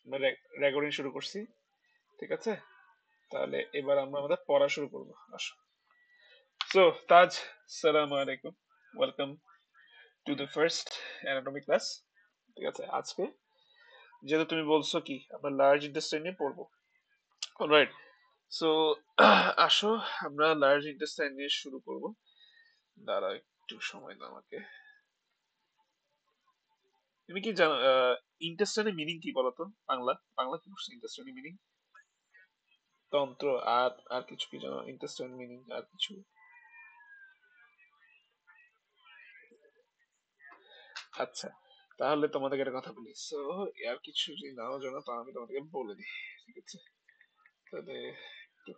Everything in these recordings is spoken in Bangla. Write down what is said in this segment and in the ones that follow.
আমরা রেকর্ডিং শুরু করছি, ঠিক আছে? তাহলে এবার আমরা আমাদের পড়া শুরু করবো, আসো। সো তাজ, সালামু আলাইকুম, welcome to the first anatomy class. ঠিক আছে, আজকে যেহেতু তুমি বলছো কি আমরা লার্জ ইন্টেস্টাইন নিয়ে পড়বো, অলরাইট। সো আসো আমরা লার্জ ইন্টেস্টাইন নিয়ে শুরু করব। দাঁড়া একটু সময় দাও আমাকে। তুমি কি জানো ইন্টেস্টাইনের মিনিং কি বলো তো? বাংলা বাংলা কি বলছো ইন্টেস্টাইনের মিনিং? তন্ত্র। আর আর কিছু কি জানো ইন্টেস্টাইন মিনিং আর কিছু? আচ্ছা, তাহলে তোমাদেরকে একটা কথা বলি। সো আর কিছু যদি নাও জানো তা আমি তোমাদেরকে বলে দিই, ঠিক আছে? তাহলে একটু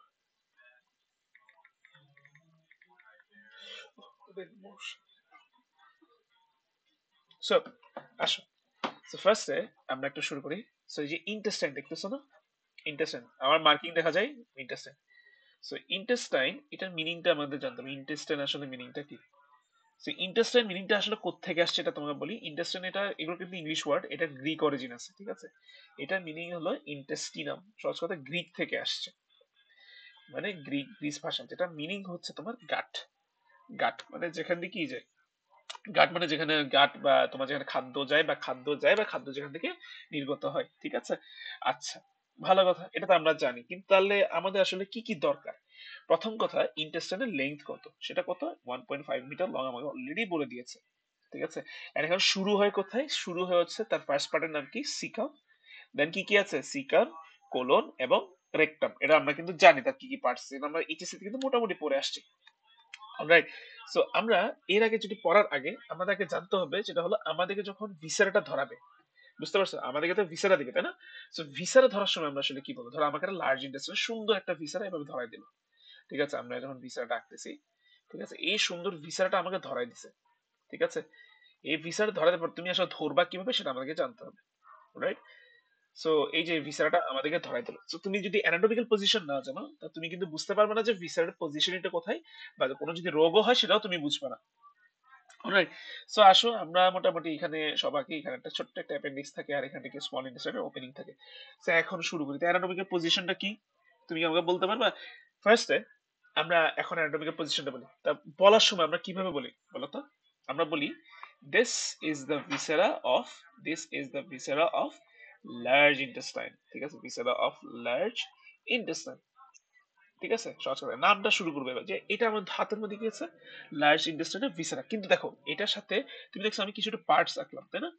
সো আসো। সো ফার্স্টে আমরা একটু শুরু করি। সো এই যে ইন্টেস্টাইন দেখতেছো না, ইন্টেস্টাইন আমার মার্কিং দেখা যায়, ইন্টেস্টাইন। সো ইন্টেস্টাইন এটার মিনিংটা আমাদের জানতে হবে, ইন্টেস্টাইন আসলে মিনিংটা কি। সো ইন্টেস্টাইন মিনিংটা আসলে কোত্থেকে আসছে এটা তোমাকে বলি। ইন্টেস্টাইন এটা এগুলো কিন্তু ইংলিশ ওয়ার্ড, এটা গ্রিক অরিজিন আছে, ঠিক আছে? এটার মিনিং হলো ইন্টেস্টিনাম, সহজ কথা গ্রিক থেকে আসছে। মানে গ্রিস ভাষা, যেটা মিনিং হচ্ছে তোমার গাট। গাট মানে যেখান দিয়ে কি যায়, গাট মানে যেখানে গাট বা তোমার যেখানে খাদ্য যায় বা খাদ্য যায় বা খাদ্য যেখান থেকে নির্গত হয়, ঠিক আছে? আচ্ছা, ভালো কথা, এটা তো আমরা জানি, কিন্তু তাহলে আমাদের আসলে কি কি দরকার? প্রথম কথা, ইন্টেস্টাইনের লেন্থ কত, সেটা কত? 1.5 মিটার লং, আমাকে অলরেডি বলে দিয়েছে, ঠিক আছে? আর এখন শুরু হয় কোথায়? শুরু হয়ে হচ্ছে তার ফার্স্ট পার্টের নাম কি, সিকাম। দেন কি কি আছে, সিকাম, কোলন এবং রেকটাম। এটা আমরা কিন্তু জানি তার কি কি পার্টস, আমরা এইচএসসি তে কিন্তু মোটামুটি পড়ে আসছি, অলরাইট। সো আমরা এর আগে যদি পড়ার আগে আমাদেরকে জানতে হবে, যেটা হলো আমাদেরকে যখন ভিসারাটা ধরাবে, বুঝতে পারছো? আমাদেরকে তো ভিসারা দিবে, তাই না? সো ভিসারা ধরার সময় আমরা আসলে কি বলবো? ধরো আমাকে একটা লার্জ ইন্ডাস্ট্রি সুন্দর একটা ভিসারা এভাবে ধরাই দিল, ঠিক আছে? আমরা যখন ভিসারা ডাকতেছি, ঠিক আছে, এই সুন্দর ভিসারাটা আমাকে ধরাই দিছে, ঠিক আছে? এই ভিসাটা ধরার পর তুমি আসলে ধরবা কিভাবে সেটা আমাদেরকে জানতে হবে, রাইট? সো এই যে ভিসারাটা আমাদেরকে ধরাই দিল, সো তুমি যদি অ্যানাটমিক্যাল পজিশন না জানো তা তুমি কিন্তু বুঝতে পারবে না যে ভিসারের পজিশনটা কোথায়, বা কোনো যদি রোগও হয় সেটাও তুমি বুঝবে না, অলরাইট। সো আসো আমরা মোটামুটি এখানে সবাইকে এখানে একটা ছোট্ট একটা অ্যাপেন্ডিক্স থাকে আর এখান থেকে স্মল ইন্টেস্টাইনের ওপেনিং থাকে। সো এখন শুরু করি, অ্যানাটমিক্যাল পজিশনটা কি তুমি কি আমাকে বলতে পারবা? ফার্স্টে আমরা এখন অ্যানাটমিক্যাল পজিশনটা বলি, তা বলার সময় আমরা কিভাবে বলি বলো তো? আমরা বলি this is the viscera of, this is the viscera of large intestine, ঠিক আছে? ভিসেরা অফ লার্জ ইন্টেস্টাইন, ঠিক আছে? সহজ করে নামটা শুরু করবে এবার, যে এটা আমার হাতের মধ্যে কি আছে, লার্জ ইন্টেস্টাইনের ভিসেরা। কিন্তু দেখো এটার সাথে তুমি দেখছো আমি কিছুটা পার্টস আঁকলাম, তাই না?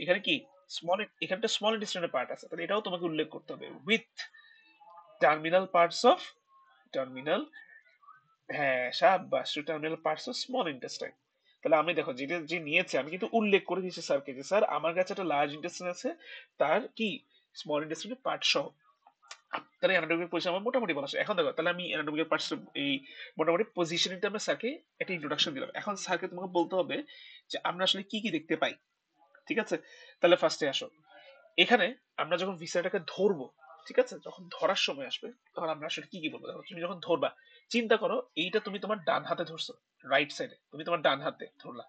এখানে কি স্মল, এখানটা স্মল ইন্টেস্টাইনের পার্ট আছে, তাহলে এটাও তোমাকে উল্লেখ করতে হবে with terminal parts of, terminal, হ্যাঁ সাবাস, terminal parts of small intestine. তাহলে আমি দেখো যেটা যে নিয়েছে আমি কিন্তু উল্লেখ করে দিয়েছি স্যারকে, যে স্যার আমার কাছে একটা লার্জ ইন্টেস্টাইন আছে, তার কি স্মল ইন্টেস্টাইনের পার্ট সহ। তাহলে অ্যানাটমিক্যাল পজিশন আমার মোটামুটি বলা শেষ। এখন দেখো তাহলে আমি অ্যানাটমিক্যাল পার্টস এই মোটামুটি পজিশনিংটা আমরা স্যারকে একটা ইন্ট্রোডাকশন দিলাম, এখন স্যারকে তোমাকে বলতে হবে যে আমরা আসলে কি কি দেখতে পাই, ঠিক আছে? তাহলে ফার্স্টে আসো, এখানে আমরা যখন ভিসাটাকে ধরবো, ঠিক আছে, যখন ধরার সময় আসবে তখন আমরা আসলে কি কি বলবো? দেখো তুমি যখন ধরবা, চিন্তা করো এইটা তুমি তোমার ডান হাতে ধরছো, রাইট সাইডে তুমি তোমার ডান হাতে ধরলা,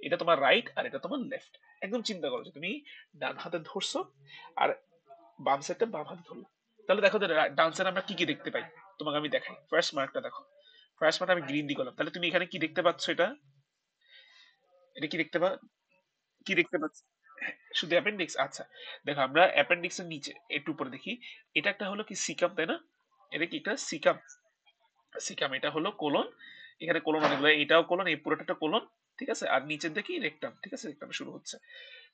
এটা তোমার রাইট আর এটা তোমার লেফট। একদম চিন্তা করো যে তুমি ডান হাতে ধরছো আর বাম সাইডটা বাম হাতে ধরলো। তাহলে দেখো ডান সাইডে আমরা কি কি দেখতে পাই, তোমাকে আমি দেখাই। ফার্স্ট মার্কটা দেখো, ফার্স্ট মার্ক আমি গ্রিন দিয়ে করলাম, তাহলে তুমি এখানে কি দেখতে পাচ্ছ? এটা এটা কি দেখতে কি দেখতে পাচ্ছ? শুধু অ্যাপেন্ডিক্স, আচ্ছা। দেখো আমরা অ্যাপেন্ডিক্স এর নিচে একটু উপরে দেখি, এটা একটা হলো কি সিকাম, তাই না? এটা কি একটা সিকাম, সিকাম এটা হলো কোলন, এখানে কোলন অনেকগুলো, এটাও কোলন, এই পুরোটা একটা কোলন, ঠিক আছে? আর নিচের দেখি রেকটাম, ঠিক আছে? রেকটাম শুরু হচ্ছে।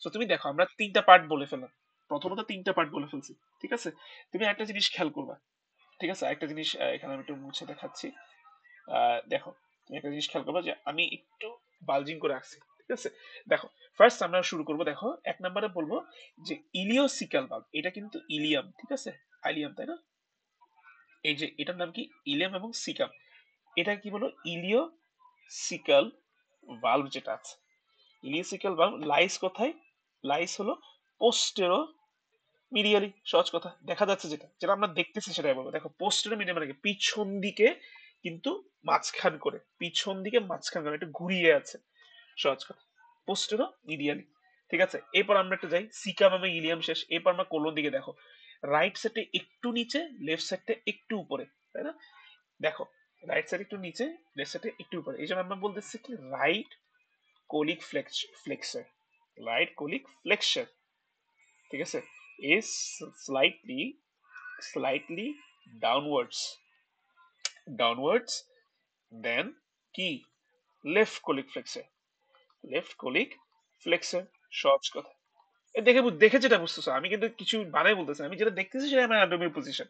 তো তুমি দেখো আমরা তিনটা পার্ট বলে ফেললাম, প্রথমত তিনটা পার্ট বলে ফেলছি, ঠিক আছে? তুমি একটা জিনিস খেয়াল করবা, ঠিক আছে? একটা জিনিস এখানে আমি একটু মুছে দেখাচ্ছি। দেখো তুমি একটা জিনিস খেয়াল করবা যে আমি একটু বালজিং করে রাখছি, ঠিক আছে? দেখো ফার্স্ট আমরা শুরু করব, দেখো এক নম্বরে বলবো যে ইলিওসিক্যাল ভালভ, এটা কিন্তু ইলিয়াম, ঠিক আছে? আইলিয়াম, তাই না? এই যে এটার নাম কি, ইলিয়াম এবং সিকাম। এটা কি বলো, ইলিওসিক্যাল ভালভ যেটা আছে, ইলিওসিক্যাল ভালভ লাইস কোথায়? লাইস হলো পোস্টেরো মিডিয়ালি, সহজ কথা দেখা যাচ্ছে যেটা যেটা আমরা দেখতেছি সেটাই বলবো। দেখো পোস্টেরো মিডিয়া মানে কি, পিছন দিকে, কিন্তু মাঝখান করে, পিছন দিকে মাঝখান করে একটু ঘুরিয়ে আছে, সহজ কথা পোস্টেরো মিডিয়ালি, ঠিক আছে, এরপর আমরা একটা যাই সিকাম এবং ইলিয়াম শেষ, এরপর আমরা কোলন দিকে দেখো, রাইট সাইডে একটু নিচে, লেফট সাইডে একটু উপরে, তাই না? দেখো রাইট সাইড একটু নিচে, লেফট সাইডে একটু উপরে, এই জন্য আমরা বলতেছি কি right colic flexor, right colic flexor, ঠিক আছে, is slightly downwards, then কি left colic flexor, left colic flexor, সহজ কথা। দেখে যেটা বুঝতেছো, আমি কিন্তু কিছু বানাই বলতেছি না, আমি যেটা দেখতেছি সেটা আমার অ্যানাটমির পজিশন,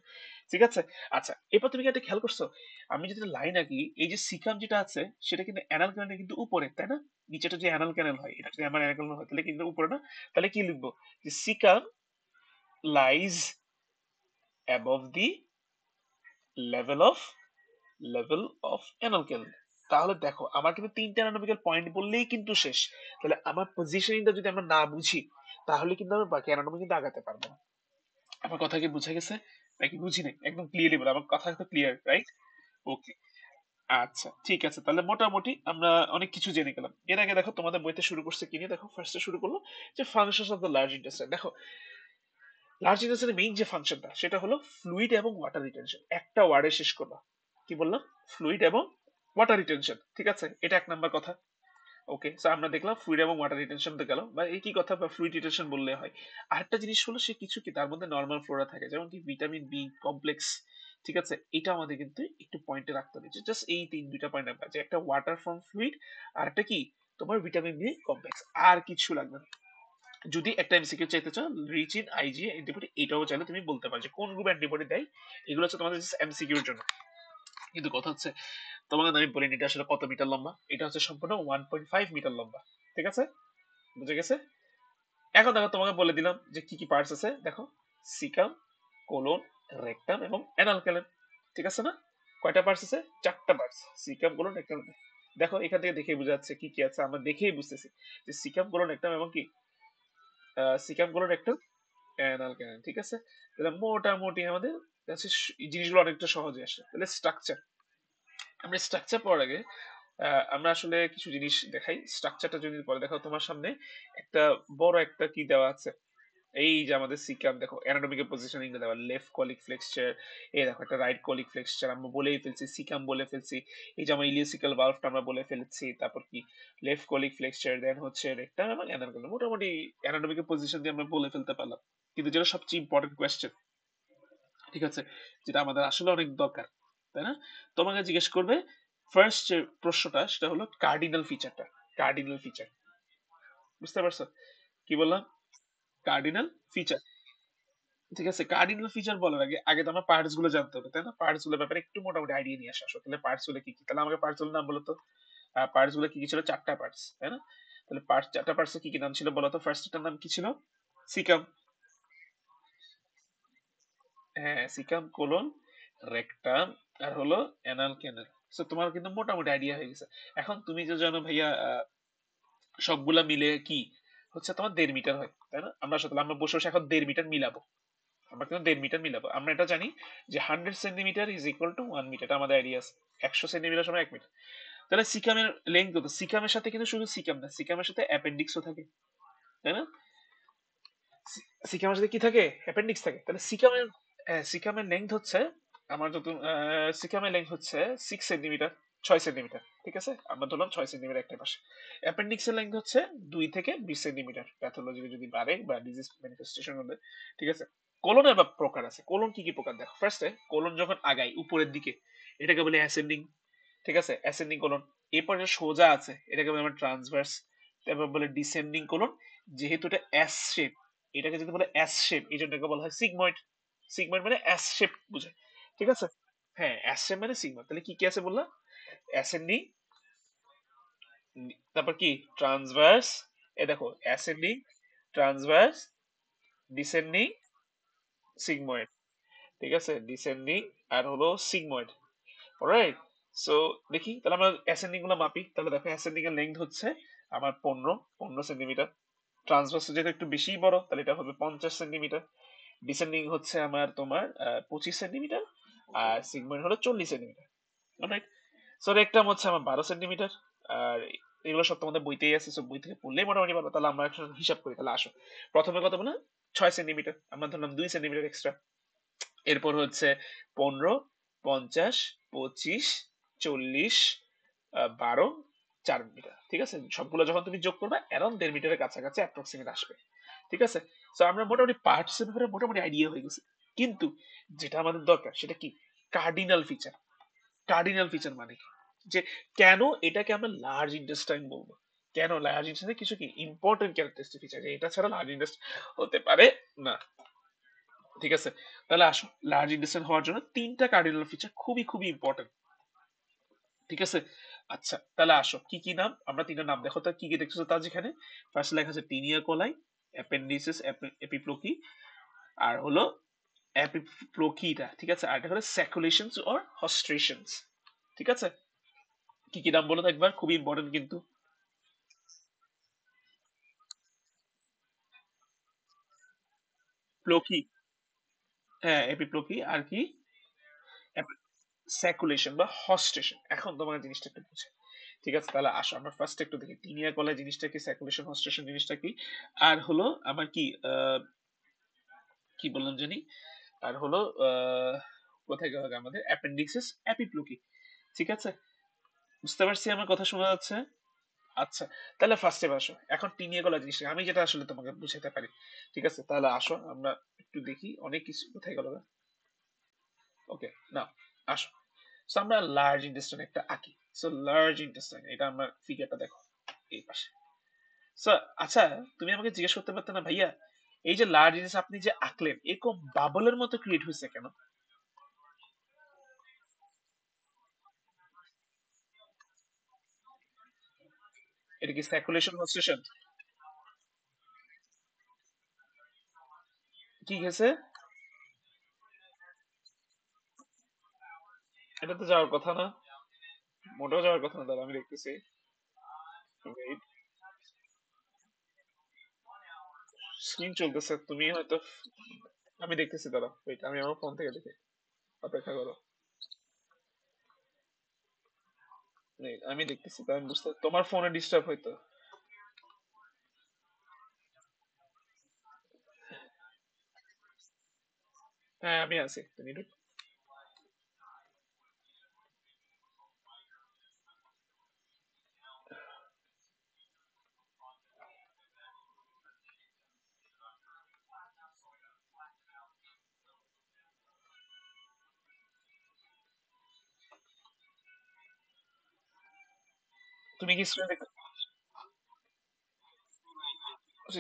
ঠিক আছে? আচ্ছা, এরপর তুমি কি একটা খেয়াল করছো, আমি যদি লাইন আঁকি, এই যে সিকাম যেটা আছে সেটা কিন্তু অ্যানাল ক্যানেল কিন্তু উপরে, তাই না? নিচেটা যে অ্যানাল ক্যানেল হয়, এটা যদি আমার অ্যানাল ক্যানেল হয় তাহলে কিন্তু উপরে না, তাহলে কি লিখবো, যে caecum lies above the level of anal ক্যানেল। তাহলে দেখো আমার কিন্তু তিনটা অ্যানাটমিক্যাল পয়েন্ট বললেই কিন্তু শেষ। তাহলে আমার পজিশনিংটা যদি আমরা না বুঝি, তাহলে কিন্তু আমরা বাকি অ্যানাটমি কিন্তু আগাতে পারবো না। আমার কথা কি বুঝা গেছে নাকি বুঝি নাই? একদম ক্লিয়ারলি বলো, আমার কথা তো ক্লিয়ার, রাইট? ওকে, আচ্ছা ঠিক আছে, তাহলে মোটামুটি আমরা অনেক কিছু জেনে গেলাম। এর আগে দেখো তোমাদের বইতে শুরু করছে কি নিয়ে, দেখো ফার্স্টে শুরু করলো যে functions of the large intestine. দেখো লার্জ ইন্টেস্টাইনের মেইন যে ফাংশনটা সেটা হলো ফ্লুইড এবং ওয়াটার রিটেনশন। একটা ওয়ার্ডে শেষ করবা, কি বললাম? ফ্লুইড এবং ওয়াটার রিটেনশন, ঠিক আছে, এটা এক নাম্বার কথা। ওকে, সো আমরা দেখলাম ফ্লুইড এবং ওয়াটার রিটেনশন তো গেল, বা একই কথা, বা ফ্লুইড রিটেনশন বললে হয়। আরেকটা জিনিস হলো সে কিছু কি তার মধ্যে নর্মাল ফ্লোরা থাকে, যেমন কি ভিটামিন বি কমপ্লেক্স, ঠিক আছে, এটা আমাদের কিন্তু একটু পয়েন্টে রাখতে হবে, জাস্ট এই দুইটা পয়েন্ট আমরা, যে একটা ওয়াটার ফ্রম ফ্লুইড, আর একটা কি তোমার ভিটামিন বি কমপ্লেক্স, আর কিছু লাগবে না। যদি একটা এমসিকিউ চাইতে চাও, রিচ ইন আইজি অ্যান্টিবডি, এটাও চাইলে তুমি বলতে পারো যে কোন গ্রুপ অ্যান্টিবডি দেয়, এগুলো হচ্ছে তোমাদের এমসিকিউর জন্য। কিন্তু কথা হচ্ছে, তোমাকে আমি বলিনি এটা আসলে কত মিটার লম্বা, এটা হচ্ছে সম্পূর্ণ 1.5 মিটার লম্বা, ঠিক আছে, বুঝে গেছে? এখন দেখো তোমাকে বলে দিলাম যে কি কি পার্টস আছে, দেখো সিকাম, কোলন, রেকটাম এবং অ্যানাল ক্যানেল, ঠিক আছে না? কয়টা পার্টস আছে? চারটা পার্টস, সিকাম, কোলন, রেকটাম। দেখো এখান থেকে দেখেই বোঝা যাচ্ছে কি কি আছে, আমরা দেখেই বুঝতেছি যে সিকাম, কোলন, রেকটাম এবং কি সিকাম, কোলন, রেকটাম, অ্যানাল ক্যানেল, ঠিক আছে। তাহলে মোটামুটি আমাদের কাছে এই জিনিসগুলো অনেকটা সহজে আসে। তাহলে স্ট্রাকচার, আমরা স্ট্রাকচার পড়ার আগে আমরা আসলে কিছু জিনিস দেখাই। স্ট্রাকচারটা যদি পরে দেখো, তোমার সামনে একটা বড় একটা কি দেওয়া আছে, এই যে আমাদের সিকাম, দেখো অ্যানাটমিক্যাল পজিশনিং দেওয়া, লেফট কলিক ফ্লেক্সচার, এই দেখো একটা রাইট কলিক ফ্লেক্সচার আমরা বলেই ফেলছি, সিকাম বলে ফেলছি, এই যে আমার ইলিওসিক্যাল ভালভটা আমরা বলে ফেলেছি, তারপর কি লেফট কলিক ফ্লেক্সচার, দেন হচ্ছে রেকটাম এবং অ্যানাল ক্যানেল, মোটামুটি অ্যানাটমিক্যাল পজিশন দিয়ে আমরা বলে ফেলতে পারলাম। কিন্তু যেটা সবচেয়ে ইম্পর্টেন্ট কোয়েশ্চেন, ঠিক আছে, যেটা আমাদের আসলে অনেক দরকার, তাই না? তোমাকে জিজ্ঞেস করবে ফার্স্ট যে প্রশ্নটা, সেটা হলো কার্ডিনাল ফিচারটা। কার্ডিনাল ফিচার, বুঝতে পারছো কি বললাম? কার্ডিনাল ফিচার, ঠিক আছে। কার্ডিনাল ফিচার বলার আগে আগে তো আমার পার্টস গুলো জানতে হবে, তাই না? পার্টস গুলোর ব্যাপারে একটু মোটামুটি আইডিয়া নিয়ে আসো। তাহলে পার্টস গুলো কি কি, তাহলে আমাকে পার্টস গুলোর নাম বলো তো। পার্টস গুলো কি কি ছিল? চারটা পার্টস, তাই না? তাহলে পার্টস, চারটা পার্টস কি কি নাম ছিল বলো তো? ফার্স্টটার নাম কি ছিল? সিকাম, হ্যাঁ সিকাম, কোলন, রেকটাম, আর হলো অ্যানাল ক্যানাল। সো তোমার কিন্তু মোটামুটি আইডিয়া হয়ে গেছে। এখন তুমি যে জানো ভাইয়া, সবগুলা মিলে কি হচ্ছে তোমার 1.5 মিটার হয়, তাই না? আমরা আসলে আমরা বসে বসে এখন 1.5 মিটার মিলাবো, আমরা কিন্তু 1.5 মিটার মিলাবো। আমরা এটা জানি যে 100 centimetre is equal to 1 metre, এটা আমাদের আইডিয়া আছে। 100 সেন্টিমিটার সমান 1 মিটার। তাহলে সিকামের লেন্থ কত? সিকামের সাথে কিন্তু শুধু সিকাম না, সিকামের সাথে অ্যাপেন্ডিক্সও থাকে, তাই না? সিকামের সাথে কি থাকে? অ্যাপেন্ডিক্স থাকে। তাহলে সিকামের সিকামের লেন্থ হচ্ছে, আমার যত সিকামের লেন্থ হচ্ছে 6 সেন্টিমিটার, 6 সেন্টিমিটার, ঠিক আছে, আমরা ধরলাম 6 সেন্টিমিটার একটা পাশে। অ্যাপেন্ডিক্সের লেন্থ হচ্ছে 2 থেকে 20 সেন্টিমিটার, প্যাথোলজিক্যালি যদি বাড়ে বা ডিজিজ ম্যানিফেস্টেশন হবে, ঠিক আছে। কোলনের বা প্রকার আছে, কোলন কি কি প্রকার দেখো। ফার্স্টে কোলন যখন আগায় উপরের দিকে, এটাকে বলে অ্যাসেন্ডিং, ঠিক আছে, অ্যাসেন্ডিং কোলন। এরপর যে সোজা আছে এটাকে বলে আমরা ট্রান্সভার্স। তারপর বলে ডিসেন্ডিং কোলন, যেহেতু এটা এস শেপ, এটাকে যদি বলে এস শেপ, এই জন্য এটাকে বলা হয় সিগময়েড। সিগময়েড মানে এস শেপ বোঝায়, ঠিক আছে। হ্যাঁ, এস শেপ মানে সিগময়েড। তাহলে কি কি আছে বললাম? অ্যাসেন্ডিং, তারপর কি ট্রান্সভার্স, এ দেখো অ্যাসেন্ডিং, ট্রান্সভার্স, ডিসেন্ডিং, সিগময়েড, ঠিক আছে, ডিসেন্ডিং আর হলো সিগময়েড, অলরাইট। সো দেখি তাহলে আমরা অ্যাসেন্ডিং গুলো মাপি। তাহলে দেখো অ্যাসেন্ডিং এর লেন্থ হচ্ছে আমার 15 সেন্টিমিটার। ট্রান্সভার্স যেটা একটু বেশি বড়, তাহলে এটা হবে 50 সেন্টিমিটার। ডিসেন্ডিং হচ্ছে আমার তোমার 25 সেন্টিমিটার, আর সিগময়েড হলো 40 সেন্টিমিটার, রাইট। সো রেকটাম হচ্ছে আমার 12 সেন্টিমিটার, আর এগুলো সব তোমাদের বইতেই আছে, সব বই থেকে পড়লেই মোটামুটি পারবে। তাহলে আমরা একটা হিসাব করি, তাহলে আসো। প্রথমে কত বলে, 6 সেন্টিমিটার, আমরা ধরলাম 2 সেন্টিমিটার এক্সট্রা। এরপর হচ্ছে 15, 50, 25, 40, 12, 4 মিটার। ঠিক আছে, সবগুলো যখন তুমি যোগ করবে অ্যারাউন্ড 1.5 মিটারের কাছাকাছি অ্যাপ্রক্সিমেট আসবে। ঠিক আছে, তো আমরা মোটামুটি পার্টস এর ব্যাপারে মোটামুটি আইডিয়া হয়ে গেছে। কিন্তু যেটা আমাদের দরকার সেটা কি, কার্ডিনাল ফিচার। কার্ডিনাল ফিচার মানে কি, যে কেন এটাকে আমরা লার্জ ইন্টেস্টাইন বলবো, কেন লার্জ ইন্টেস্টাইন কিছু কি ইম্পর্টেন্ট ক্যারেক্টারিস্টিক ফিচার, এটা ছাড়া লার্জ ইন্টেস্টাইন হতে পারে না। ঠিক আছে, তাহলে আসো, লার্জ ইন্টেস্টাইন হওয়ার জন্য 3টা কার্ডিনাল ফিচার খুবই খুবই ইম্পর্টেন্ট। ঠিক আছে, আচ্ছা তাহলে আসো, কি কি নাম, আমরা 3টা নাম দেখো তো কি কি দেখছো তা, যেখানে ফার্স্ট লেখা আছে টিনিয়া কোলাই, অ্যাপেন্ডিসিস, এপিপ্লোকি, আর হলো অ্যাপিপ্লোকিটা। ঠিক আছে, আর এটা হলো স্যাকুলেশনস অর হস্ট্রেশনস। ঠিক আছে, কি কি নাম বলো তো একবার, খুবই ইম্পর্টেন্ট কিন্তু। প্লোকি, হ্যাঁ এপিপ্লোকি, আর কি স্যাকুলেশন বা হস্টেশন। এখন তোমার জিনিসটা একটু বুঝে। ঠিক আছে, তাহলে আসো আমরা ফার্স্ট একটু দেখি টিনিয়া কলা জিনিসটা কি, স্যাকুলেশন হস্টেশন জিনিসটা কি, আর হলো আমার কি কি বললাম জানি, আর হলো কোথায় গেল আমাদের অ্যাপেন্ডিক্সিস, অ্যাপিপ্লোকি। ঠিক আছে, বুঝতে পারছি, আমার কথা শোনা যাচ্ছে। আচ্ছা, তাহলে ফার্স্টে আসো, এখন টিনিয়া গলা জিনিসটা আমি যেটা আসলে তোমাকে বুঝাতে পারি। ঠিক আছে, তাহলে আসো আমরা একটু দেখি, অনেক কিছু কোথায় গেল। ওকে, না আসো, সো আমরা লার্জ ইন্টেস্টাইন একটা আঁকি। সো লার্জ ইন্টেস্টাইন, এটা আমরা ফিগারটা দেখো এই পাশে। সো আচ্ছা, তুমি আমাকে জিজ্ঞেস করতে পারতে না ভাইয়া, এই যে লার্জ ইন্টেস্টাইন আপনি যে আঁকলেন এরকম বাবলের মতো ক্রিয়েট হয়েছে কেন? এটা কি স্যাকুলেশন হস্টেশন? কি গেছে? এটা তো যাওয়ার কথা না, মোটেও যাওয়ার কথা না, দাঁড়া আমি দেখতেছি। Wait, স্ক্রিন চলতেছে, তুমি হয়তো, আমি দেখতেছি, দাঁড়া ওয়েট, আমি আমার ফোন থেকে দেখি, অপেক্ষা করো। Wait, আমি দেখতেছি, তাই আমি বুঝতে, তোমার ফোনে ডিস্টার্ব হয়তো। হ্যাঁ আমি আছি, তুমি তুমি কি স্ক্রিন দেখতে,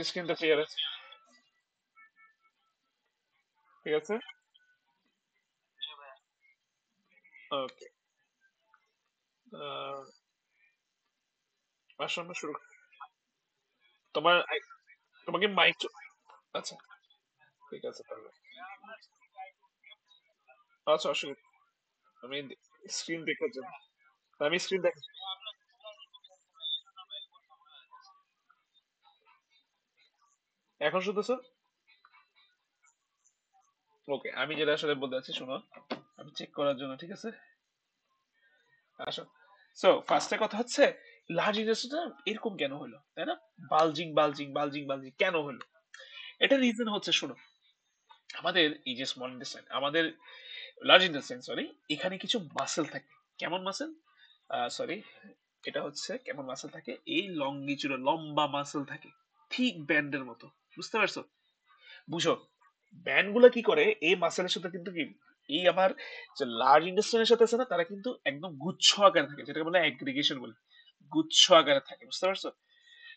স্ক্রিনটা ক্লিয়ার আছে? ঠিক আছে, ওকে, আসো আমরা শুরু করি। তোমার তোমাকে মাইক, আচ্ছা ঠিক আছে তাহলে, আচ্ছা অসুবিধা, আমি স্ক্রিন দেখার জন্য, আমি স্ক্রিন দেখ, এখন শুনতেছো? ওকে, আমি যেটা আসলে বলতে চাচ্ছি শোনো, আমি চেক করার জন্য, ঠিক আছে আসো। সো ফার্স্টে কথা হচ্ছে, লার্জ ইন্ডাস্ট্রিটা এরকম কেন হলো, তাই না? বালজিং বালজিং বালজিং বালজিং কেন হলো? এটা রিজন হচ্ছে, শোনো, আমাদের এই যে স্মল ইন্টেস্টাইন, আমাদের লার্জ ইন্টেস্টাইন সরি, এখানে কিছু মাসেল থাকে। কেমন মাসেল, সরি, এটা হচ্ছে কেমন মাসেল থাকে, এই লঙ্গিচুরা লম্বা মাসেল থাকে, ঠিক ব্যান্ডের মতো। বুঝতে পারছো? বুঝো, ব্যান্ড গুলা কি করে, এই মাসেলের সাথে কিন্তু কি, এই আমার যে লার্জ ইন্টেস্টাইনের সাথে আছে না, তারা কিন্তু একদম গুচ্ছ আকারে থাকে, যেটাকে বলে অ্যাগ্রিগেশন বলে, গুচ্ছ আকারে থাকে। বুঝতে পারছো?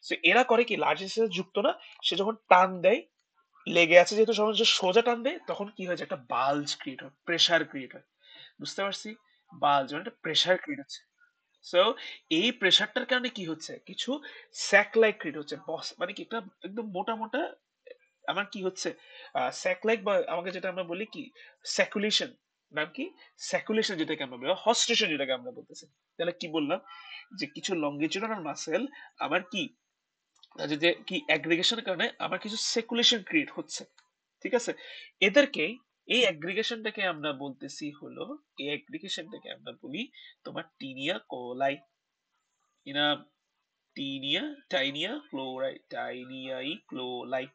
তো এরা করে কি, লার্জ ইন্টেস্টাইন যুক্ত না, সে যখন টান দেয়, লেগে আছে যেহেতু, যখন যে সোজা টান দেয় তখন কি হয়, যে একটা বাল্জ ক্রিয়েট হয়, প্রেসার ক্রিয়েট হয়। বুঝতে পারছি, বাল্জ মানে একটা প্রেসার ক্রিয়েট হচ্ছে। সো এই প্রেসারটার কারণে কি হচ্ছে, কিছু স্যাক লাইক ক্রিয়েট হচ্ছে, বস মানে কি একটা একদম মোটা মোটা আমার কি হচ্ছে, স্যাক লাইক, বা আমাকে যেটা আমরা বলি কি, স্যাকুলেশন, নাম কি, স্যাকুলেশন যেটাকে আমরা বলি, হস্টেশন যেটাকে আমরা বলতেছি। তাহলে কি বললাম, যে কিছু লঙ্গিচুডাল মাসেল আমার কি, যে যে কি অ্যাগ্রিগেশনের কারণে আমার কিছু সেকুলেশন ক্রিয়েট হচ্ছে। ঠিক আছে, এদেরকে, এই অ্যাগ্রিগেশনটাকে আমরা বলতেছি হলো, এই অ্যাগ্রিগেশনটাকে আমরা বলি তোমার টিনিয়া কোলাই, টিনিয়া টাইনিয়া ক্লোরাইড টাইনিয়াই ক্লোরাইড,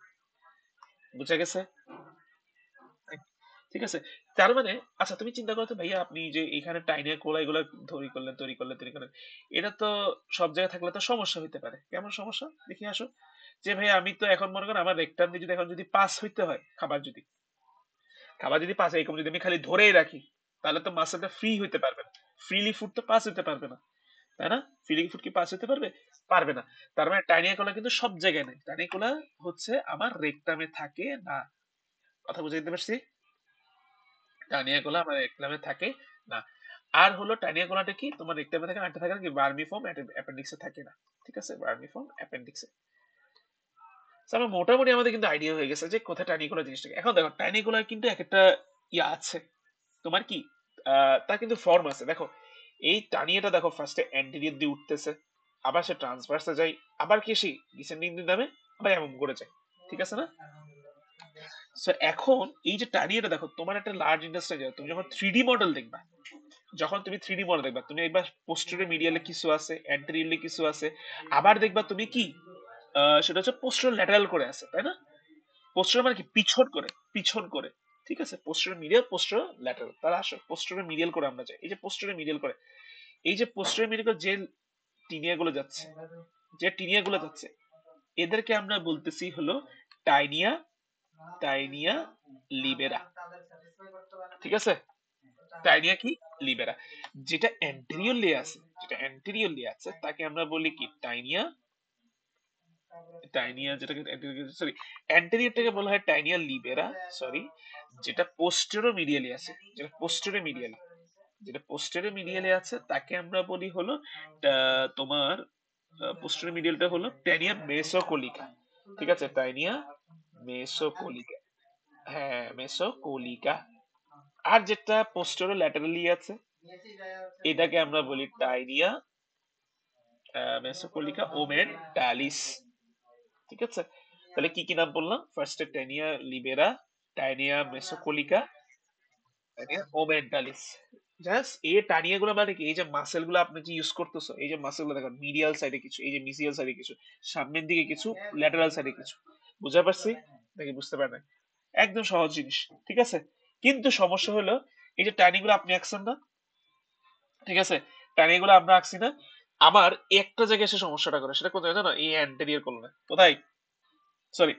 বুঝা গেছে? ঠিক আছে, তার মানে আচ্ছা তুমি চিন্তা করো তো ভাইয়া, আপনি যে এখানে টাইনিয়া কোলা এগুলো তৈরি করলেন, এটা তো সব জায়গায় থাকলে তো সমস্যা হইতে পারে। কেমন সমস্যা দেখি আসো। যে ভাইয়া আমি তো এখন মনে করেন আমার রেকটাম দিয়ে যদি এখন যদি পাস হইতে হয় খাবার যদি পাস এরকম যদি আমি খালি ধরেই রাখি, তাহলে তো মাসেলটা ফ্রি হইতে পারবে না, ফ্রিলি ফুড তো পাস হইতে পারবে না, তাই না? ফ্রিলি ফুড কি পাস হইতে পারবে? পারবে না। তার মানে টাইনিয়া কোলা কিন্তু সব জায়গায় নেই, টাইনিয়া কোলা হচ্ছে আমার রেকটামে থাকে না। কথা বুঝে দিতে পারছি? টানিয়া কোলা আমার রেকটামে থাকে না। আর হলো টানিয়া কোলাটা কি তোমার রেকটামে থাকে না, একটা থাকে না কি ভার্মিফর্ম অ্যাপেন্ডিক্সে থাকে না। ঠিক আছে, ভার্মিফর্ম অ্যাপেন্ডিক্সে। আমার মোটামুটি আমাদের কিন্তু আইডিয়া হয়ে গেছে যে কোথায় টানিয়া কোলা জিনিসটা। এখন দেখো টানিয়া কোলার কিন্তু এক একটা ইয়া আছে তোমার কি, তার কিন্তু ফর্ম আছে দেখো। এই টানিয়াটা দেখো ফার্স্টে অ্যান্টেরিয়র দিয়ে উঠতেছে, আবার সে ট্রান্সভার্সে যায়, আবার কি সে ডিসেন্ডিং দিয়ে যাবে, আবার এমন করে যায়। ঠিক আছে না? সো এখন এই যে টানিয়াটা দেখো তোমার একটা লার্জ ইন্ডাস্ট্রি, তুমি যখন 3D মডেল দেখবা, তুমি একবার পোস্টেরিয়র মিডিয়ালে কিছু আছে, অ্যান্টেরিয়রলি কিছু আছে, আবার দেখবা তুমি কি সেটা হচ্ছে পোস্টেরিয়র ল্যাটারাল করে আছে, তাই না? পোস্টেরিয়র মানে কি পিছন করে। ঠিক আছে, পোস্টেরিয়র মিডিয়াল, পোস্টেরিয়র ল্যাটারাল। তাহলে আসো পোস্টেরিয়র মিডিয়াল করে আমরা যাই। এই যে পোস্টেরিয়র মিডিয়াল করে, এই যে পোস্টেরিয়র মিডিয়াল করে যে টিনিয়া গুলো যাচ্ছে এদেরকে আমরা বলতেছি হলো টাইনিয়া টাইনিয়া লিবেরা। ঠিক আছে, টাইনিয়া কি লিবেরা। যেটা অ্যান্টেরিয়রলি আছে তাকে আমরা বলি কি টাইনিয়া টাইনিয়া যেটাকে সরি অ্যান্টেরিয়রটাকে বলা হয় টাইনিয়া লিবেরা, সরি। যেটা পোস্টেরো মিডিয়ালি আছে, যেটা পোস্টেরো মিডিয়ালে আছে তাকে আমরা বলি হলো তোমার পোস্টেরো মিডিয়ালটা হলো টাইনিয়া মেসোকোলিকা। ঠিক আছে, টাইনিয়া মেসোকোলিকা। হ্যাঁ, মেসোকোলিকা। আর যেটা পোস্টেরো ল্যাটারালি আছে এটাকে আমরা বলি টাইনিয়া মেসোকোলিকা ওমেন্টালিস। ঠিক আছে, তাহলে কি কি নাম বললাম? ফার্স্টে টাইনিয়া লিবেরা, টাইনিয়া মেসোকোলিকা, টাইনিয়া ওমেন্টালিস। জাস্ট এই টানিয়া গুলো মানে কি, এই যে মাসেল গুলো আপনি যে ইউজ করতেছো, এই যে মাসেল গুলো দেখো মিডিয়াল সাইডে কিছু, এই যে মিসিয়াল সাইডে কিছু, সামনের দিকে কিছু, ল্যাটারাল সাইডে কিছু। বুঝতে পারছি নাকি বুঝতে পারেন নাই? একদম সহজ জিনিস। ঠিক আছে, কিন্তু সমস্যা হলো এই যে টার্নিং গুলো আপনি আঁকছেন না, ঠিক আছে, টার্নিং গুলো আমরা আঁকছি না, আমার একটা জায়গায় এসে সমস্যাটা করে, সেটা কোথায় জানো? এই অ্যান্টেরিয়র কলনে। কোথায়? সরি,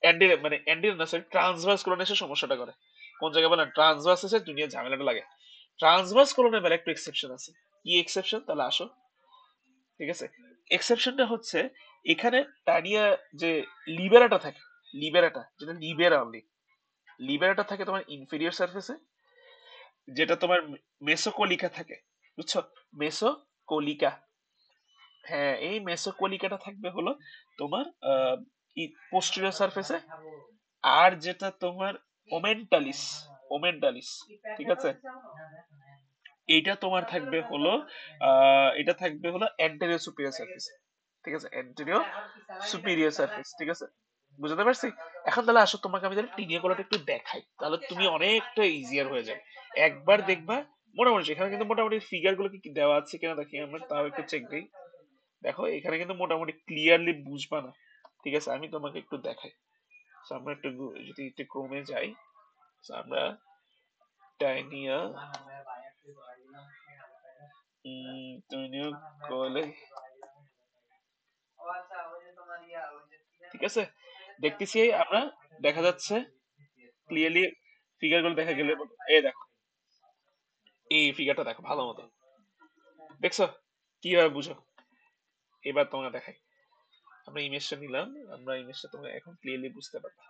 অ্যান্টিরিয়র না, সরি, ট্রান্সভার্স কোলনে এসে সমস্যাটা করে। কোন জায়গায় বলেন? ট্রান্সভার্স এসে দুনিয়া ঝামেলাটা লাগে। ট্রান্সভার্স কোলনের বেলা একটু এক্সেপশন আছে। কি এক্সেপশন? তাহলে আসো। ঠিক আছে, এক্সেপশনটা হচ্ছে এখানে টানিয়া যে লিবেরাটা থাকে, লিবেরাটা যেটা লিবেরা অনলি, লিবেরাটা থাকে তোমার ইনফেরিয়র সারফেসে, যেটা তোমার মেসোকোলিকা থাকে। বুঝছো? মেসোকোলিকা। হ্যাঁ, এই মেসোকোলিকাটা থাকবে হলো তোমার পোস্টেরিয়র সারফেসে। আর যেটা তোমার ওমেন্টালিস, ওমেন্টালিস, ঠিক আছে, এইটা তোমার থাকবে হলো এটা থাকবে হলো অ্যান্টেরিয়র সুপিরিয়র সারফেস। ঠিক আছে, অ্যান্টেরিয়র সুপিরিয়র সারফেস। ঠিক আছে, বুঝতে পারছি? এখন তাহলে আসো তোমাকে আমি তাহলে টিনিয়া কোলাটা একটু দেখাই, তাহলে তুমি অনেকটা ইজিয়ার হয়ে যাবে। একবার দেখবা মোটামুটি, এখানে কিন্তু মোটামুটি ফিগার গুলো কি দেওয়া আছে কিনা দেখি আমরা, তাও একটু চেক দিই। দেখো এখানে কিন্তু মোটামুটি ক্লিয়ারলি বুঝবা না। ঠিক আছে, আমি তোমাকে একটু দেখাই। So, আমরা একটু যদি একটু ক্রোমে যাই, so, আমরা টাইনিয়া টাইনিয়া কলে, ঠিক আছে, দেখতেছি আমরা, দেখা যাচ্ছে ক্লিয়ারলি ফিগার গুলো দেখা গেলে এই দেখো, এই ফিগারটা দেখো ভালো মতো, দেখছো কিভাবে বুঝো? এবার তোমাকে দেখাই। আমরা ইমেজটা নিলাম, আমরা ইমেজটা তোমরা এখন ক্লিয়ারলি বুঝতে পারবে।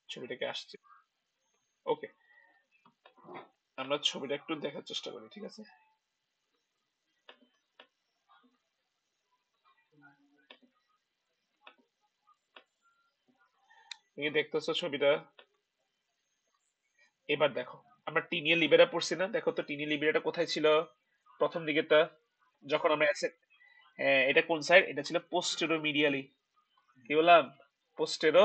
ছবিটাকে আসছে, ওকে, আমরা ছবিটা একটু দেখার চেষ্টা করি। ঠিক আছে, তুমি দেখতেছো ছবিটা? এবার দেখো, আমরা টিনিয়া লিবেরা পড়ছি না? দেখো তো টিনিয়া লিবেরাটা কোথায় ছিল প্রথম দিকেরটা, যখন আমরা এটা কোন সাইড? এটা ছিল পোস্টেরো মিডিয়ালি। কি বললাম? পোস্টেরো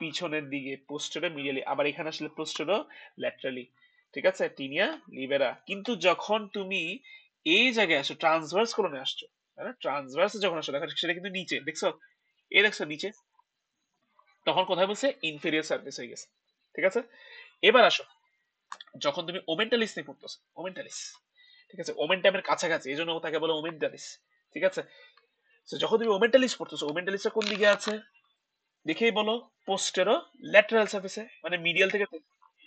পিছনের দিকে, পোস্টেরো মিডিয়ালি, আবার এখানে আসলে পোস্টেরো ল্যাটারালি। ঠিক আছে, টিনিয়া লিবেরা। কিন্তু যখন তুমি এই জায়গায় আসো, ট্রান্সভার্স কোলনে আসছো, হ্যাঁ ট্রান্সভার্সে যখন আসো, দেখো সেটা কিন্তু নিচে, দেখছো? এই দেখছো নিচে, তখন কোথায় বলছে ইনফেরিয়র সার্ফেস হয়ে গেছে। ঠিক আছে, এবার আসো, যখন তুমি ওমেন্টালিস নিয়ে পড়তেছো, ওমেন্টালিস, ঠিক আছে, ওমেন্টামের কাছাকাছি, এই জন্য তাকে বলে ওমেন্টালিস। ঠিক আছে, তো যখন তুমি ওমেন্টালিস পড়তেছো, ওমেন্টালিসটা কোন দিকে আছে দেখেই বলো, পোস্টেরো ল্যাটারাল সার্ফেসে, মানে মিডিয়াল থেকে।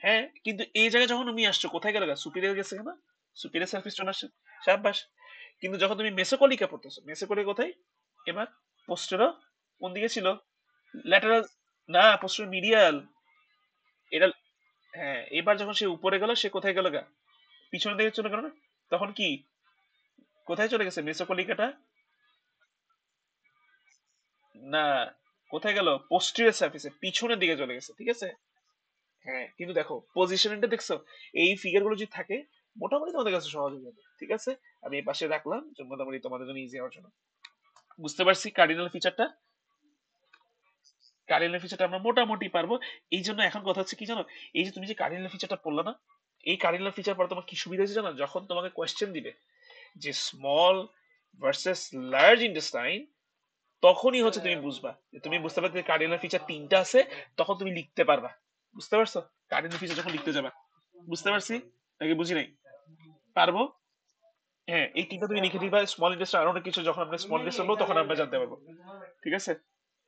হ্যাঁ, কিন্তু এই জায়গায় যখন তুমি আসছো, কোথায় গেল, সুপিরিয়র গেছে কেন, সুপিরিয়র সার্ফেস চলে আসছে, সাব্বাস। কিন্তু যখন তুমি মেসোকলিকা পড়তেছো, মেসোকলিকা কোথায় এবার, পোস্টেরো কোন দিকে ছিল, ল্যাটারাল, না পোস্টেরো মিডিয়াল, এটা। হ্যাঁ, এবার যখন সে উপরে গেল, সে কোথায় গেল গা, পিছনের দিকে চলে গেল না, তখন কি, কোথায় চলে গেছে মেসোকলিকাটা, না, কোথায় গেল, পোস্টেরিয়র সার্ফেসে, পিছনের দিকে চলে গেছে। ঠিক আছে, হ্যাঁ, কিন্তু দেখো পজিশনটা দেখছো, এই ফিগার গুলো যদি থাকে, মোটামুটি তোমাদের কাছে সহজ হয়ে যাবে। ঠিক আছে, আমি এই পাশে রাখলাম যে মোটামুটি তোমাদের জন্য ইজি হওয়ার জন্য। বুঝতে পারছি কার্ডিনাল ফিচারটা, কার্ডিনাল ফিচারটা আমরা মোটামুটি পারবো। এই জন্য এখন কথা হচ্ছে কি জানো, এই যে তুমি যে কার্ডিনাল ফিচারটা পড়লে না, এই কার্ডিনাল ফিচার পরে তোমার কি সুবিধা হয়েছে জানো, যখন তোমাকে কোয়েশ্চেন দিবে যে স্মল ভার্সেস লার্জ ইন্টেস্টাইন, তখনই হচ্ছে তুমি বুঝবা, যে তুমি বুঝতে পারবে কার্ডিনাল ফিচার তিনটা আছে, তখন তুমি লিখতে পারবা। বুঝতে পারছো, কার্ডিনাল ফিচার যখন লিখতে যাবে, বুঝতে পারছি নাকি বুঝি নাই, পারবো। হ্যাঁ, এই তিনটা তুমি লিখে দিবা, স্মল ইন্টেস্টাইন আর অনেক কিছু, যখন আমরা স্মল ইন্টেস্টাইন বলবো তখন আমরা জানতে পারবো। ঠিক আছে,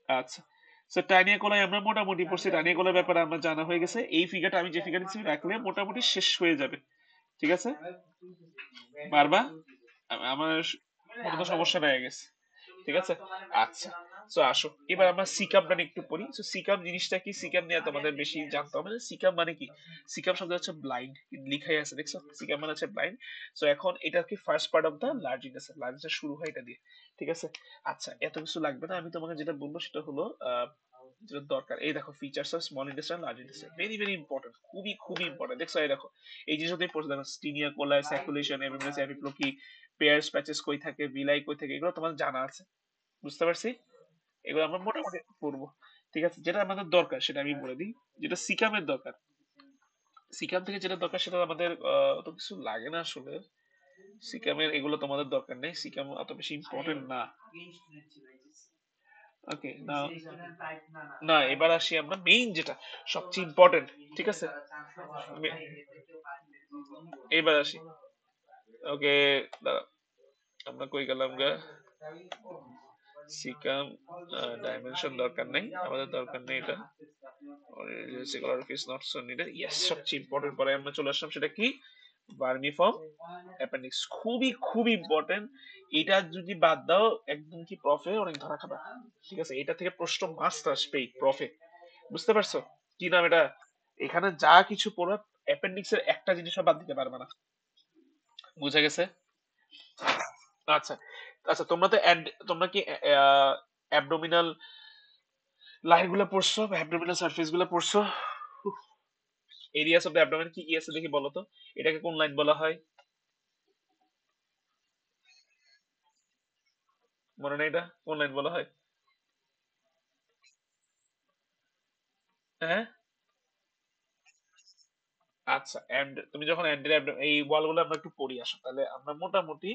আচ্ছা। সো টাইনিয়া কোলাই আমরা মোটামুটি পড়ছি, টাইনিয়া কোলার ব্যাপারে আমরা জানা হয়ে গেছে। এই ফিগারটা আমি যে ফিগার দিচ্ছি রাখলে মোটামুটি শেষ হয়ে যাবে। ঠিক আছে, পারবা, আমার কোনো সমস্যা নাই গেছে। ঠিক আছে, আচ্ছা। সো আসো, এবার আমরা সিকামটা নিয়ে একটু পড়ি। সো সিকাম জিনিসটা কি, সিকাম নিয়ে তোমাদের বেশি জানতে হবে না। সিকাম মানে কি, সিকাম শব্দ হচ্ছে ব্লাইন্ড, লিখাই আছে দেখছো, সিকাম মানে হচ্ছে ব্লাইন্ড। সো এখন এটা কি first part of the large intestine, large intestine শুরু হয় এটা দিয়ে। ঠিক আছে, আচ্ছা, এত কিছু লাগবে না, আমি তোমাকে যেটা বলবো সেটা হলো যেটা দরকার, এই দেখো features of small intestine, large intestine, very very important, খুবই খুবই ইম্পর্টেন্ট। দেখছো, এই দেখো এই জিনিসটা তুমি পড়তে দেখো, স্টিনিয়া কোলাই, স্যাকুলেশন, এমএমএস, অ্যাপিপ্লোকি, পেয়ার্স প্যাচেস কই থাকে, বিলাই কই থাকে, এগুলো তোমার জানা আছে। বুঝতে পারছি, এগুলো আমরা মোটামুটি পড়বো। ঠিক আছে, যেটা আমাদের দরকার সেটা আমি বলে দিই, যেটা সিকামের দরকার, সিকাম থেকে যেটা দরকার সেটা আমাদের অত কিছু লাগে না আসলে। সিকামের এগুলো তোমাদের দরকার নেই, সিকাম অত বেশি ইম্পর্টেন্ট না। ওকে না, না এবার আসি আমরা মেইন যেটা সবচেয়ে ইম্পর্টেন্ট। ঠিক আছে, এবার আসি, ওকে, দাঁড়া, আমরা কই গেলাম গা, সিকাম ডাইমেনশন দরকার নেই, আমাদের দরকার নেই এটা, secular fish not so needed. Yes, সবচেয়ে ইম্পর্টেন্ট পরে আমরা চলে আসলাম, সেটা কি, ভার্মিফর্ম অ্যাপেন্ডিক্স, খুবই খুবই ইম্পর্টেন্ট। এটা যদি বাদ দাও, একদম কি প্রফে অনেক ধরা খাবা। ঠিক আছে, এটা থেকে প্রশ্ন মাস্ট আসবেই প্রফে। বুঝতে পারছো কি নাম এটা, এখানে যা কিছু পড়ো, অ্যাপেন্ডিক্স এর একটা জিনিসও বাদ দিতে পারবে না। বুঝা গেছে, আচ্ছা। আচ্ছা, তোমরা তো তোমরা কি অ্যাবডোমিনাল লাইন গুলো পড়ছো, অ্যাবডোমিনাল সারফেস গুলো পড়ছো, এরিয়াস অফ দ্য অ্যাবডোমেন কি কি আছে দেখি বলো তো, এটাকে কোন লাইন বলা হয়, মনে নেই, এটা কোন লাইন বলা হয়, হ্যাঁ। আচ্ছা, এন্ড তুমি যখন এন্ডের এই ওয়াল গুলো আমরা একটু পড়ি আসো, তাহলে আমরা মোটামুটি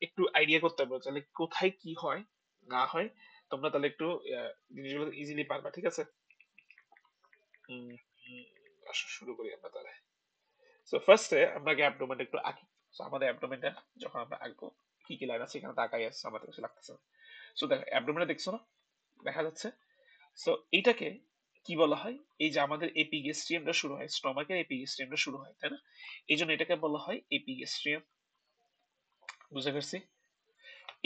একটু আইডিয়া করতে পারবো তাহলে কোথায় কি হয় না হয়, তোমরা তাহলে একটু জিনিসগুলো ইজিলি পারবা। ঠিক আছে, উম, উম, আসো শুরু করি আমরা তাহলে। সো ফার্স্টে আমরা আগে অ্যাবডোমেনটা একটু আঁকি। সো আমাদের অ্যাবডোমেনটা যখন আমরা আঁকবো, কি কি লাইন আছে এখানে তাকাই আসছে, আমাদের কাছে লাগতেছে। সো দেখো অ্যাবডোমেনটা দেখছো না, দেখা যাচ্ছে। সো এটাকে কি বলা হয়, এই যে আমাদের এপিগেস্ট্রিয়ামটা শুরু হয়, স্টমাকের এপিগেস্ট্রিয়ামটা শুরু হয়, তাই না, এই জন্য এটাকে বলা হয় এপিগেস্ট্রিয়াম। বুঝতে পারছি,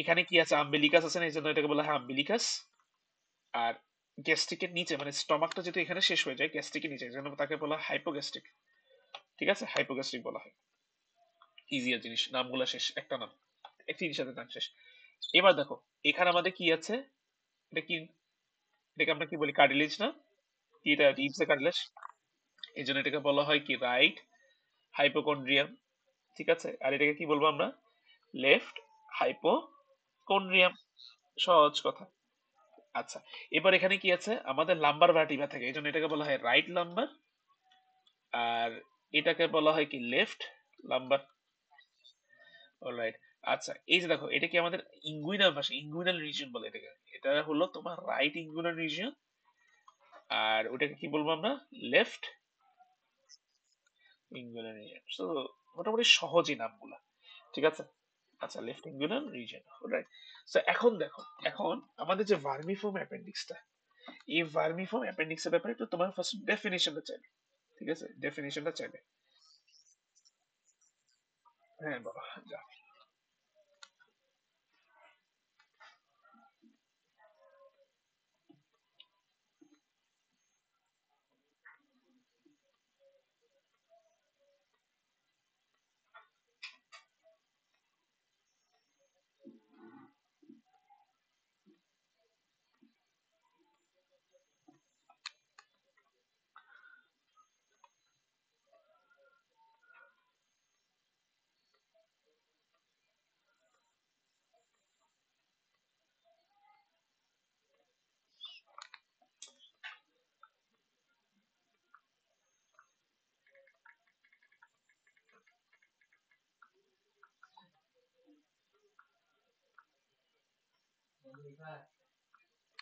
এখানে কি আছে, আম্বিলিকাস আছে না, এই জন্য এটাকে বলা হয় আম্বিলিকাস। আর গ্যাস্ট্রিকের নিচে, মানে স্টমাকটা যেহেতু এখানে শেষ হয়ে যায় গ্যাস্ট্রিকের নিচে, এই জন্য তাকে বলা হয় হাইপোগ্যাস্ট্রিক। ঠিক আছে, হাইপোগ্যাস্ট্রিক বলা হয়, ইজিয়ার জিনিস, নামগুলো শেষ, একটা নাম, একটি সাথে নাম শেষ। এবার দেখো এখানে আমাদের কি আছে, এটা কি, এটাকে আমরা কি বলি, কার্টিলেজ না, কি এটা রিবস এর কার্টিলেজ, এই জন্য এটাকে বলা হয় কি রাইট হাইপোকন্ড্রিয়াম। ঠিক আছে, আর এটাকে কি বলবো আমরা, লেফট হাইপোকন্ড্রিয়াম, সহজ কথা। আচ্ছা, এবার এখানে কি আছে, আমাদের লাম্বার ভার্টিব্রা থাকে, এই জন্য এটাকে বলা হয় রাইট লাম্বার, আর এটাকে বলা হয় কি লেফট লাম্বার। অলরাইট। আচ্ছা, এই যে দেখো, এটা কি আমাদের ইঙ্গুইনাল ভাষা, ইঙ্গুইনাল রিজিয়ন বলে এটাকে। এটা হলো তোমার রাইট ইঙ্গুইনাল রিজিয়ন, আর ওটাকে কি বলবো আমরা, লেফট ইঙ্গুইনাল রিজিয়ন। সো মোটামুটি সহজই নামগুলা, ঠিক আছে। আচ্ছা, left inguinal region, alright. So এখন দেখো, এখন আমাদের যে ভার্মিফর্ম অ্যাপেন্ডিক্সটা, এই ভার্মিফর্ম অ্যাপেন্ডিক্সের ব্যাপারে একটু তোমার ফার্স্ট ডেফিনেশনটা চাইবে, ঠিক আছে, ডেফিনেশনটা চাইবে। হ্যাঁ বাবা, যা।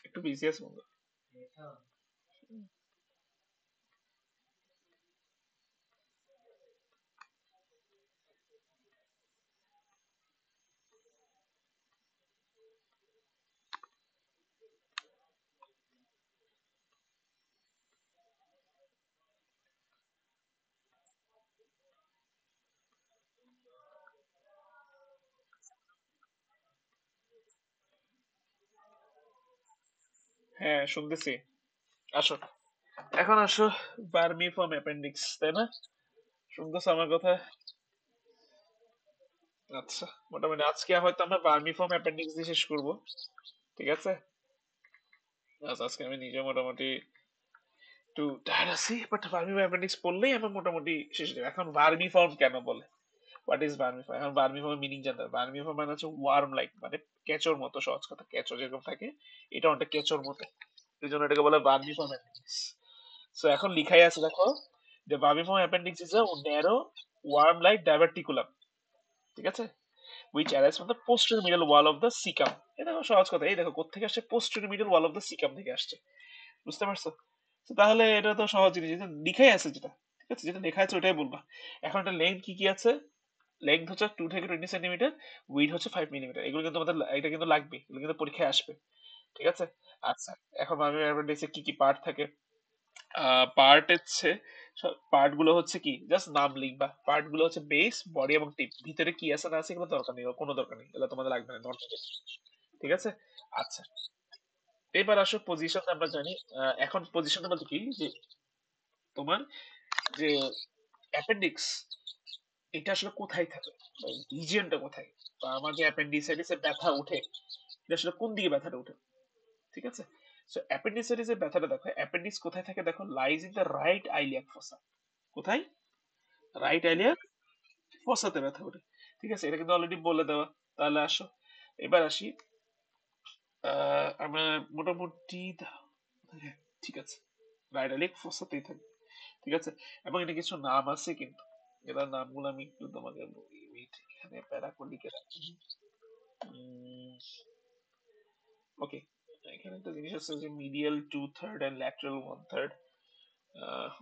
একটু বিজি আছে বন্ধু। হ্যাঁ, শুনতেছি। আসো, এখন আসো, ভার্মিফর্ম অ্যাপেন্ডিক্স, তাই না? শুনতেছো আমার কথা? আচ্ছা, মোটামুটি আজকে হয়তো আমরা ভার্মিফর্ম অ্যাপেন্ডিক্স দিয়ে শেষ করবো, ঠিক আছে। আচ্ছা, আজকে আমি নিজে মোটামুটি একটু টায়ার্ড আছি, বাট ভার্মিফর্ম অ্যাপেন্ডিক্স পড়লেই আমার মোটামুটি শেষ হয়ে যাবে। এখন ভার্মিফর্ম কেন বলে, হোয়াট ইজ ভার্মিফর্ম, এখন ভার্মিফর্ম মিনিং জানতে হবে। ভার্মিফর্ম মানে হচ্ছে ওয়ার্ম লাইক, মানে কেঁচোর মতো, সহজ কথা, কেঁচো যেরকম থাকে, এটা অনেকটা কেঁচোর মতো, এই জন্য এটাকে বলে ভার্মিফর্ম অ্যাপেন্ডিক্স। সো এখন লিখাই আছে দেখো, the vermiform appendix is a narrow worm like diverticulum, ঠিক আছে, which arises from the posterior middle wall of the cecum। এই দেখো সহজ কথা, এই দেখো কোত্থেকে আসছে, posterior middle wall of the cecum থেকে আসছে, বুঝতে পারছো? তো তাহলে এটা তো সহজ জিনিস, যেটা লিখাই আছে যেটা, ঠিক আছে, যেটা লেখা আছে ওটাই বলবা। এখন এটা লেন্থ কি কি আছে, লেন্থ হচ্ছে 2 থেকে 20 সেন্টিমিটার, উইড হচ্ছে 5 মিলিমিটার। এগুলো কিন্তু আমাদের, এটা কিন্তু লাগবে, এগুলো কিন্তু পরীক্ষায় আসবে, ঠিক আছে। আচ্ছা, এখন আমি অ্যাপেন্ডিক্সে কি কি পার্ট থাকে, পার্ট হচ্ছে, পার্ট গুলো হচ্ছে কি, জাস্ট নাম লিখবা। পার্ট গুলো হচ্ছে বেস, বডি এবং টিপ। ভিতরে কি আছে না আছে এগুলো দরকার নেই, কোনো দরকার নেই, এগুলো তোমাদের লাগবে না, নর্মাল, ঠিক আছে। আচ্ছা, এবার আসো পজিশন, আমরা জানি। এখন পজিশনটা বলতে কি, যে তোমার যে অ্যাপেন্ডিক্স, এটা আসলে কোথায় থাকে, রিজিয়নটা কোথায়, বা আমার যে অ্যাপেন্ডিসাইটিসে ব্যথা উঠে, এটা আসলে কোন দিকে ব্যথাটা উঠে, ঠিক আছে। সো অ্যাপেন্ডিসাইটিসের ব্যথাটা দেখো, অ্যাপেন্ডিক্স কোথায় থাকে দেখো, lies in the right iliac fossa. কোথায়? রাইট আইলিয়াক ফসাতে ব্যথা ওঠে, ঠিক আছে, এটা কিন্তু অলরেডি বলে দেওয়া। তাহলে আসো, এবার আসি, আমরা মোটামুটি হ্যাঁ, ঠিক আছে, রাইট আইলিয়াক ফসাতেই থাকবে, ঠিক আছে। এবং এটা কিছু নাম আছে কিন্তু, এটার নামগুলো আমি একটু তোমাকে বলি, wait, এখানে প্যারা করে লিখে রাখি। ওকে, এখানে একটা জিনিস আছে যে medial 2/3 and lateral 1/3,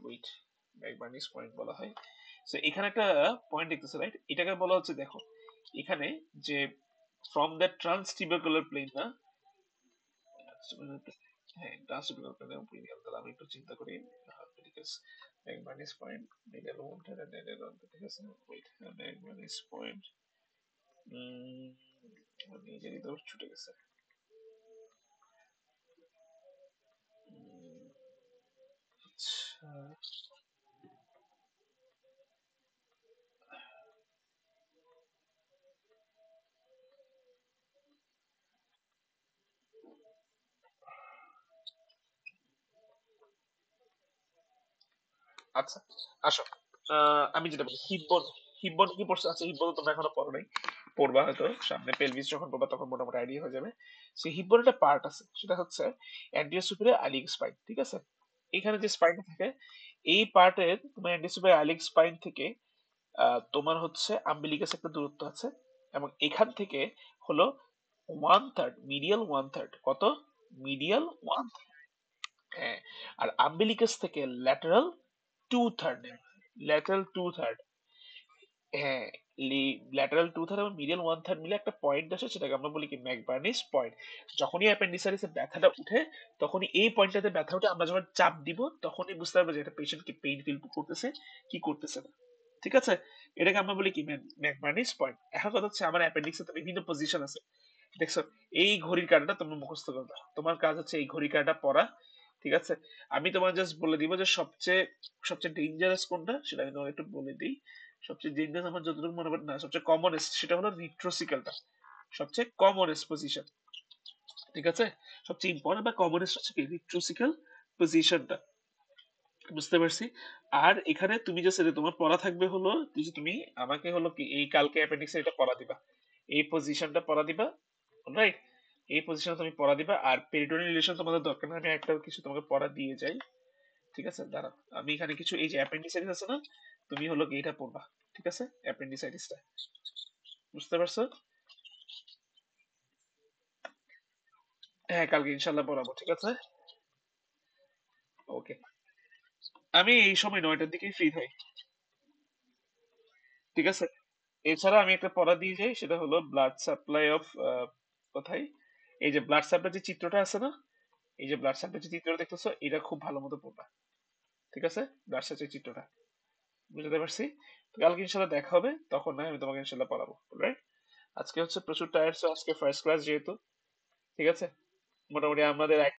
wait, McBurney's point বলা হয়। সো এখানে একটা পয়েন্ট দেখতেছে, রাইট, এটাকে বলা হচ্ছে দেখো, এখানে যে ফ্রম দ্য ট্রান্সটিবিকুলার প্লেন না, হ্যাঁ, ট্রান্সটিবিকুলার প্লেন প্রিমিয়াম, তাহলে আমি একটু চিন্তা করি, ঠিক আছে, ম্যাকবার্নিস পয়েন্ট, মিডিয়াল 1/3 এন্ড ল্যাটারাল, ঠিক আছে, ওয়েট, ম্যাকবার্নিস পয়েন্ট, নিজেরই তো ছুটে গেছে। আচ্ছা, আচ্ছা, আসো, আমি যেটা বলি হিপবোন, হিপবোন কি পড়ছো? আচ্ছা, হিপবোন তোমরা এখনো পড়ো নাই, পড়বা হয়তো সামনে পেলভিস যখন পড়বা তখন মোটামুটি আইডিয়া হয়ে যাবে। সেই হিপ বোনের একটা পার্ট আছে, সেটা হচ্ছে অ্যান্টিরিয়র সুপিরিয়র আইলিক স্পাইন, ঠিক আছে? এখানে যে স্পাইনটা থাকে, এই পার্টের তোমার অ্যান্টিরিয়র সুপিরিয়র আইলিক স্পাইন থেকে তোমার হচ্ছে আম্বিলিকাস একটা দূরত্ব আছে, এবং এখান থেকে হলো 1/3 মিডিয়াল 1/3, কত? মিডিয়াল 1/3। হ্যাঁ, আর আম্বিলিকাস থেকে ল্যাটারাল 2/3, ল্যাটারাল 2/3। হ্যাঁ, ল্যাটারাল 2/3 এবং মিডিয়াল 1/3 মিলে একটা পয়েন্ট আসে, সেটাকে আমরা বলি কি ম্যাকবার্নিস পয়েন্ট। যখনই অ্যাপেন্ডিসাইটিসে ব্যথাটা উঠে, তখনই এই পয়েন্টটাতে ব্যথা উঠে, আমরা যখন চাপ দিব তখনই বুঝতে পারবো যে এটা পেশেন্ট কি পেইন ফিল করতেছে কি করতেছে না। ঠিক আছে, এটাকে আমরা বলি কি ম্যাকবার্নিস পয়েন্ট। এখন কথা হচ্ছে আমার অ্যাপেন্ডিক্সে তো বিভিন্ন পজিশন আছে, দেখছো? এই ঘড়ির কাঁটাটা তুমি মুখস্থ করবে, তোমার কাজ হচ্ছে এই ঘড়ির কাঁটা পড়া। ঠিক আছে, আমি তোমার জাস্ট বলে দিব যে সবচেয়ে সবচেয়ে ডেঞ্জারাস কোনটা, সেটা আমি তোমাকে একটু বলে দিই। সবচেয়ে ডেঞ্জারাস আমার যতটুকু মনে পড়ে, না সবচেয়ে কমনেস্ট সেটা হলো রিট্রোসিকালটা, সবচেয়ে কমনেস্ট পজিশন। ঠিক আছে, সবচেয়ে ইম্পর্টেন্ট বা কমনেস্ট হচ্ছে কি রিট্রোসিকাল পজিশনটা। বুঝতে পারছি। আর এখানে তুমি যে সেটা তোমার পড়া থাকবে হলো, তুমি আমাকে হলো কি এই কালকে অ্যাপেন্ডিক্সে এটা পড়া দিবা, এই পজিশনটা পড়া দিবা, রাইট? এই পজিশনে তুমি পড়া দিবা। আর পেরিটোনিয়াল রিলেশন তোমাদের দরকার না, আমি একটা কিছু তোমাকে পড়া দিয়ে যাই। ঠিক আছে, দাঁড়াও, আমি এখানে কিছু, এই যে অ্যাপেন্ডিসাইটিস আছে না, তুমি হলো কি এটা পড়বা। ঠিক আছে, অ্যাপেন্ডিসাইটিসটা, বুঝতে পারছো? হ্যাঁ, কালকে ইনশাল্লাহ পড়াবো, ঠিক আছে। ওকে, আমি এই সময় 9টার দিকেই ফ্রি হই। ঠিক আছে, এছাড়া আমি একটা পড়া দিয়ে যাই, সেটা হলো ব্লাড সাপ্লাই অফ, কোথায়, এই যে ব্লাড সাপ্লাই যে চিত্রটা আছে না, এই যে ব্লাড সাপ্লাই যে চিত্রটা দেখতেছো, এটা খুব ভালো মতো পড়বা। ঠিক আছে, ব্লাড সাপ্লাই চিত্রটা, বুঝতে পারছি। তো কালকে ইনশাল্লাহ দেখা হবে, তখন না আমি তোমাকে ইনশাল্লাহ পড়াবো, রাইট? আজকে হচ্ছে প্রচুর টায়ার্ড, আজকে ফার্স্ট ক্লাস যেহেতু। ঠিক আছে, মোটামুটি আমাদের